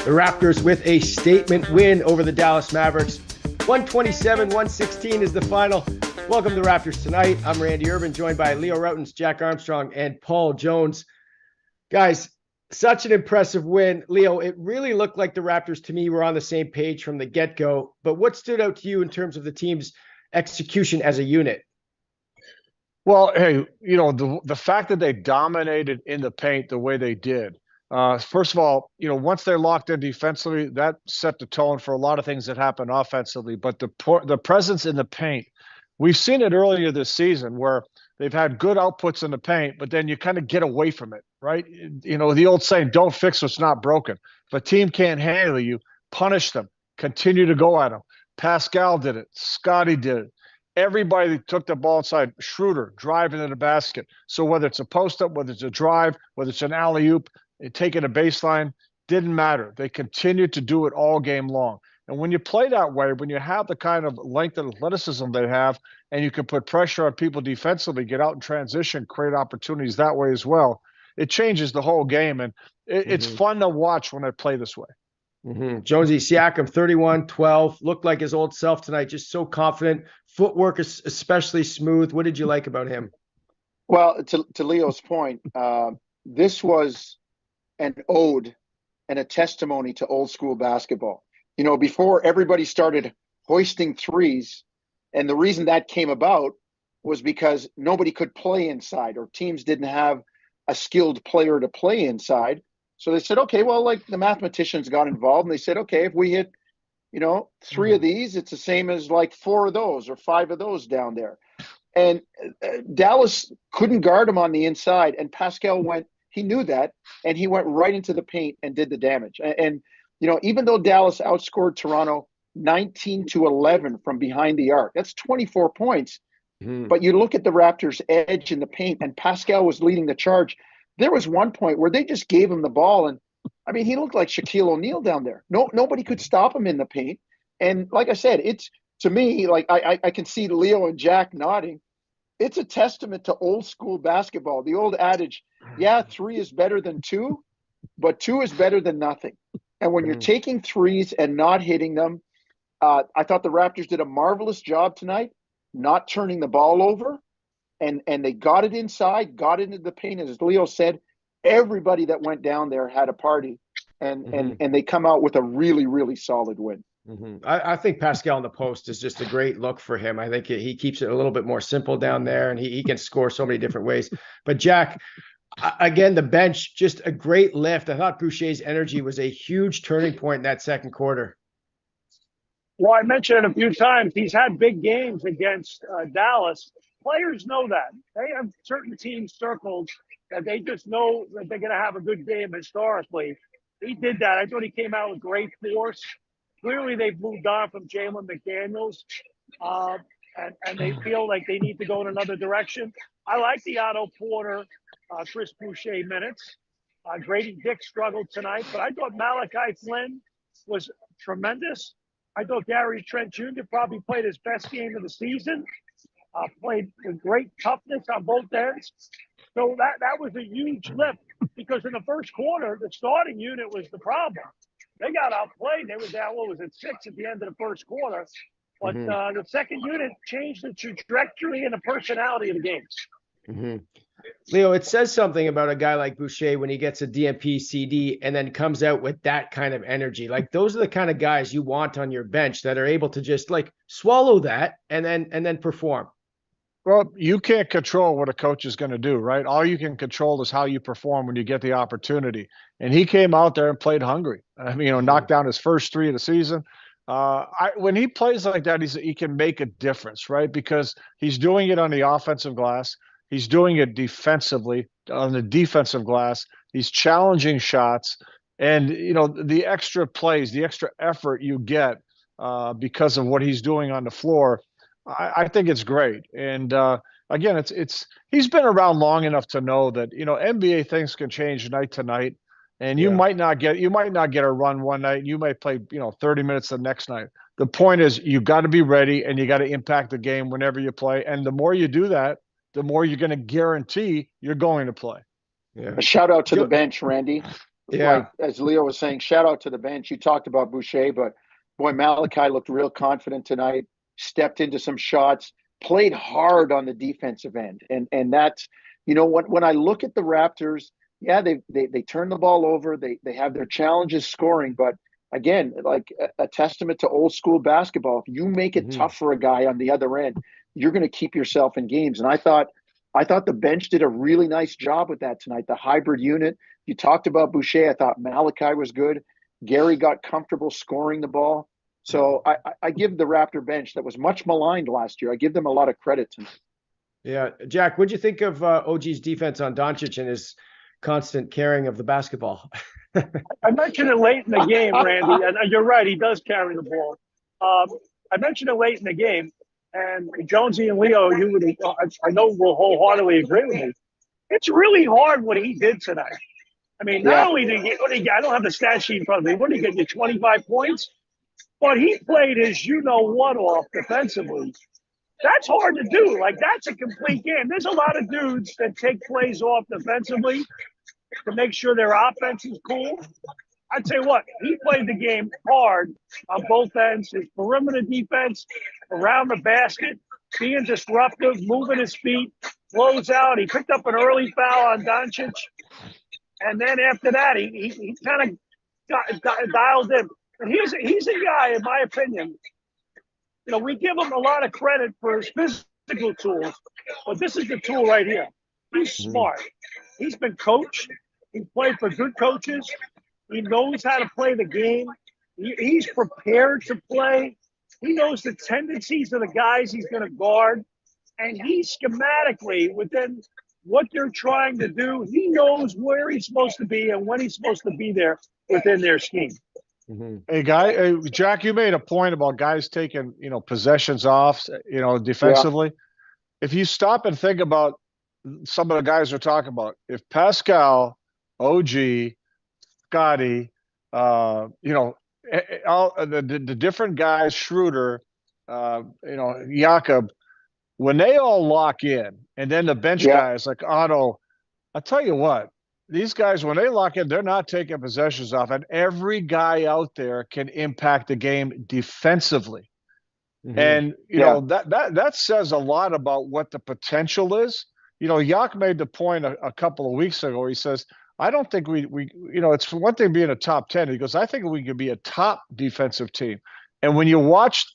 The Raptors with a statement win over the Dallas Mavericks. 127-116 is the final. Welcome to Raptors Tonight. I'm Randy Urban, joined by Leo Rautins, Jack Armstrong, and Paul Jones. Guys, such an impressive win. Leo, it really looked like the Raptors to me were on the same page from the get-go. But what stood out to you in terms of the team's execution as a unit? Well, hey, the fact that they dominated in the paint the way they did. First of all, once they're locked in defensively, that set the tone for a lot of things that happen offensively. But the presence in the paint, we've seen it earlier this season where they've had good outputs in the paint, but then you kind of get away from it, right? The old saying, don't fix what's not broken. If a team can't handle you, punish them, continue to go at them. Pascal did it. Scotty did it. Everybody took the ball inside. Schroeder driving to the basket. So whether it's a post-up, whether it's a drive, whether it's an alley-oop, taking a baseline, didn't matter. They continued to do it all game long. And when you play that way, when you have the kind of length and athleticism they have, and you can put pressure on people defensively, get out in transition, create opportunities that way as well, it changes the whole game. And it's fun to watch when they play this way. Jonesy, Siakam, 31-12, looked like his old self tonight, just so confident. Footwork is especially smooth. What did you like about him? Well, to Leo's point, this was an ode and a testimony to old school basketball. Before everybody started hoisting threes, and the reason that came about was because nobody could play inside, or teams didn't have a skilled player to play inside. So they said, okay, well, like the mathematicians got involved and they said, okay, if we hit, three of these, it's the same as like four of those or five of those down there. And Dallas couldn't guard him on the inside. And Pascal he knew that, and he went right into the paint and did the damage. And even though Dallas outscored Toronto 19-11 from behind the arc, that's 24 points. But you look at the Raptors' edge in the paint, and Pascal was leading the charge. There was one point where they just gave him the ball, and I mean, he looked like Shaquille O'Neal down there. Nobody could stop him in the paint. And like I said, it's, to me, like I can see Leo and Jack nodding. It's a testament to old school basketball. The old adage, yeah, 3 is better than 2, but 2 is better than nothing. And when you're taking threes and not hitting them, I thought the Raptors did a marvelous job tonight, not turning the ball over. And they got it inside, got into the paint. As Leo said, everybody that went down there had a party, and they come out with a really, really solid win. I think Pascal in the post is just a great look for him. I think he keeps it a little bit more simple down there, and he can score so many different ways. But Jack, again, the bench, just a great lift. I thought Boucher's energy was a huge turning point in that second quarter. Well, I mentioned it a few times. He's had big games against Dallas. Players know that. They have certain teams circled that they just know that they're going to have a good game historically. He did that. I thought he came out with great force. Clearly, they've moved on from Jalen McDaniels, and they feel like they need to go in another direction. I like the Otto Porter, Chris Boucher minutes. Grady Dick struggled tonight, but I thought Malachi Flynn was tremendous. I thought Gary Trent Jr. probably played his best game of the season. Played with great toughness on both ends. So that was a huge lift, because in the first quarter, the starting unit was the problem. They got outplayed. They were down, 6 at the end of the first quarter. But the second unit changed the trajectory and the personality of the games. Leo, it says something about a guy like Boucher when he gets a DMP CD and then comes out with that kind of energy. Like, those are the kind of guys you want on your bench that are able to just like swallow that and then perform. Well, you can't control what a coach is going to do, right? All you can control is how you perform when you get the opportunity. And he came out there and played hungry. I mean, knocked down his first 3 of the season. When he plays like that, he can make a difference, right? Because he's doing it on the offensive glass. He's doing it defensively on the defensive glass. He's challenging shots. And, the extra plays, the extra effort you get because of what he's doing on the floor, I think it's great. And again, he's been around long enough to know that NBA things can change night to night, and you might not get a run one night. You might play 30 minutes the next night. The point is, you got to be ready, and you got to impact the game whenever you play. And the more you do that, the more you're going to guarantee you're going to play. Yeah. A shout out to the bench, Randy. Yeah. like as Leo was saying, shout out to the bench. You talked about Boucher, but boy, Malachi looked real confident tonight, stepped into some shots, played hard on the defensive end. And that's, when I look at the Raptors, yeah, they turn the ball over. They have their challenges scoring, but again, like a testament to old school basketball. If you make it tough for a guy on the other end, you're going to keep yourself in games. And I thought the bench did a really nice job with that tonight. The hybrid unit. You talked about Boucher. I thought Malachi was good. Gary got comfortable scoring the ball. So I give the Raptor bench that was much maligned last year. I give them a lot of credit tonight. Yeah. Jack, what'd you think of OG's defense on Doncic and his constant carrying of the basketball? I mentioned it late in the game, Randy, and you're right. He does carry the ball. I mentioned it late in the game, and Jonesy and Leo, I know will wholeheartedly agree with me. It's really hard what he did tonight. I mean, not only did he I don't have the stat sheet in front of me. What did he get? You 25 points, but he played his what off defensively. That's hard to do. Like, that's a complete game. There's a lot of dudes that take plays off defensively to make sure their offense is cool. I'd say what? He played the game hard on both ends. His perimeter defense around the basket, being disruptive, moving his feet, close out. He picked up an early foul on Doncic. And then after that, he kind of dialed in. And he's a guy, in my opinion, we give him a lot of credit for his physical tools, but this is the tool right here. He's smart. He's been coached. He played for good coaches. He knows how to play the game. He's prepared to play. He knows the tendencies of the guys he's going to guard. And he schematically, within what they're trying to do, he knows where he's supposed to be and when he's supposed to be there within their scheme. Hey, Jack, you made a point about guys taking, possessions off, defensively. Yeah. If you stop and think about some of the guys we're talking about, if Pascal, OG, Scotty, all the different guys, Schroeder, Jakob, when they all lock in, and then the bench guys like Otto, I'll tell you what, these guys, when they lock in, they're not taking possessions off, and every guy out there can impact the game defensively. And that says a lot about what the potential is. Yak made the point a couple of weeks ago. He says, I don't think we it's one thing being a top 10. He goes, I think we could be a top defensive team. And when you watch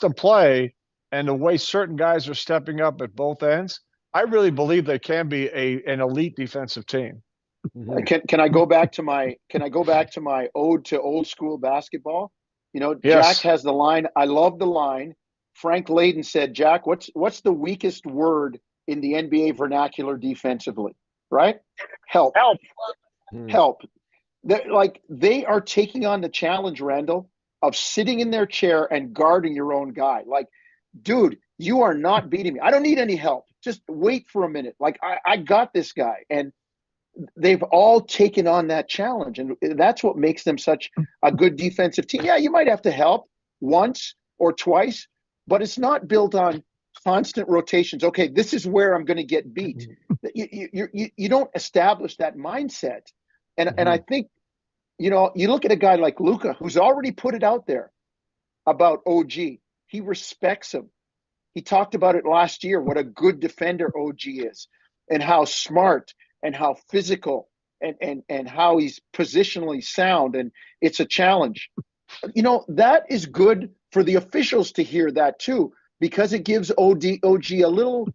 them play and the way certain guys are stepping up at both ends, I really believe they can be an elite defensive team. Can I go back to my ode to old school basketball? Yes. Jack has the line. I love the line. Frank Layden said, Jack, what's the weakest word in the NBA vernacular defensively? Right? Help. They are taking on the challenge, Randall, of sitting in their chair and guarding your own guy. Like, dude, you are not beating me. I don't need any help. Just wait for a minute. Like, I got this guy. And they've all taken on that challenge. And that's what makes them such a good defensive team. Yeah, you might have to help once or twice, but it's not built on constant rotations. Okay, this is where I'm going to get beat. You don't establish that mindset. And I think, you look at a guy like Luka, who's already put it out there about OG. He respects him. He talked about it last year, what a good defender OG is and how smart and how physical and how he's positionally sound. And it's a challenge. That is good for the officials to hear that too, because it gives OG a little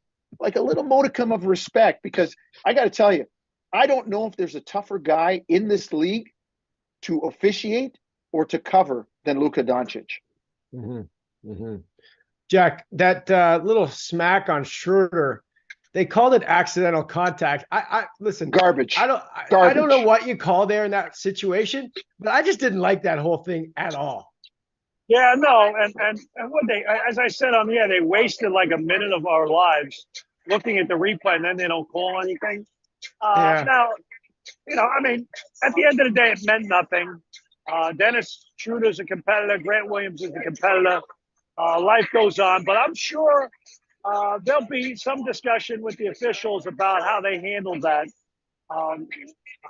modicum of respect. Because I got to tell you, I don't know if there's a tougher guy in this league to officiate or to cover than Luka Doncic. Jack, that little smack on Schroeder, they called it accidental contact. I listen, garbage. I don't know what you call there in that situation, but I just didn't like that whole thing at all. Yeah, no, and what as I said on the air, they wasted like a minute of our lives looking at the replay, and then they don't call anything. Now, I mean, at the end of the day, it meant nothing. Dennis Schroeder's a competitor. Grant Williams is a competitor. Life goes on, but I'm sure there'll be some discussion with the officials about how they handled that.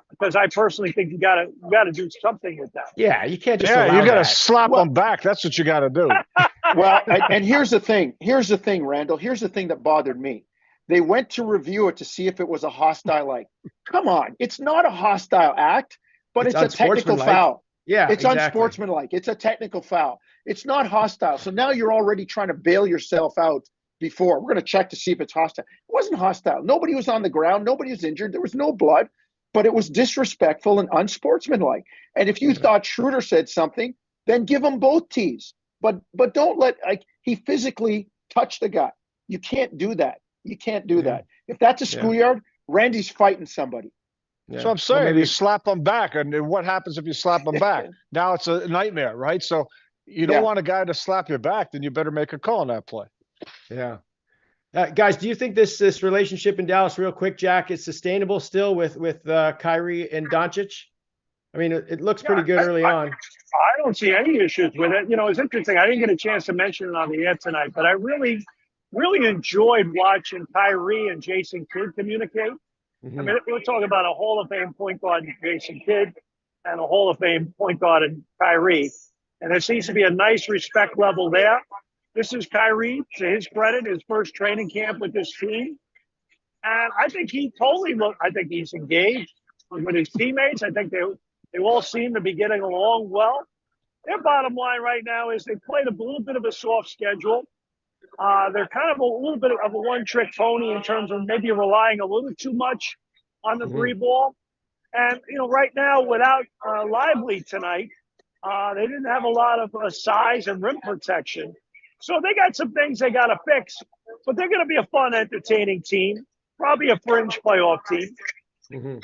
Because I personally think you gotta do something with that. Yeah, you can't just Yeah, allow you got to that. slap them back. That's what you got to do. Well, and here's the thing. Here's the thing, Randall. Here's the thing that bothered me. They went to review it to see if it was a hostile act. Come on, it's not a hostile act, but it's a technical unsportsmanlike. foul. Yeah, It's exactly. unsportsmanlike. It's a technical foul. It's not hostile. So now you're already trying to bail yourself out before. We're going to check to see if it's hostile. It wasn't hostile. Nobody was on the ground. Nobody was injured. There was no blood, but it was disrespectful and unsportsmanlike. And if you thought Schroeder said something, then give them both T's. But don't let, like, he physically touched the guy. You can't do that. You can't do that. If that's a schoolyard, Randy's fighting somebody. Yeah. So I'm saying maybe you slap them back, and what happens if you slap them back? Now it's a nightmare, right? So you don't want a guy to slap your back, then you better make a call on that play. Yeah. Guys, do you think this relationship in Dallas, real quick, Jack, is sustainable still with Kyrie and Doncic? I mean, it looks pretty good early on. I don't see any issues with it. You know, it's interesting. I didn't get a chance to mention it on the air tonight, but I really enjoyed watching Kyrie and Jason Kidd communicate. I mean, we're talking about a Hall of Fame point guard in Jason Kidd and a Hall of Fame point guard in Kyrie. And there seems to be a nice respect level there. This is Kyrie, to his credit, his first training camp with this team. And I think I think he's engaged with his teammates. I think they all seem to be getting along well. Their bottom line right now is they played a little bit of a soft schedule. They're kind of a little bit of a one-trick pony in terms of maybe relying a little too much on the three ball. And, you know, right now, without Lively tonight, they didn't have a lot of size and rim protection. So they got some things they got to fix. But they're going to be a fun, entertaining team, probably a fringe playoff team.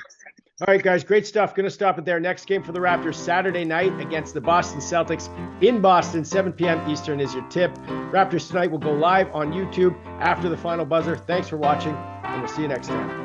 All right, guys, great stuff. Going to stop it there. Next game for the Raptors Saturday night against the Boston Celtics in Boston, 7 p.m. Eastern is your tip. Raptors Tonight will go live on YouTube after the final buzzer. Thanks for watching, and we'll see you next time.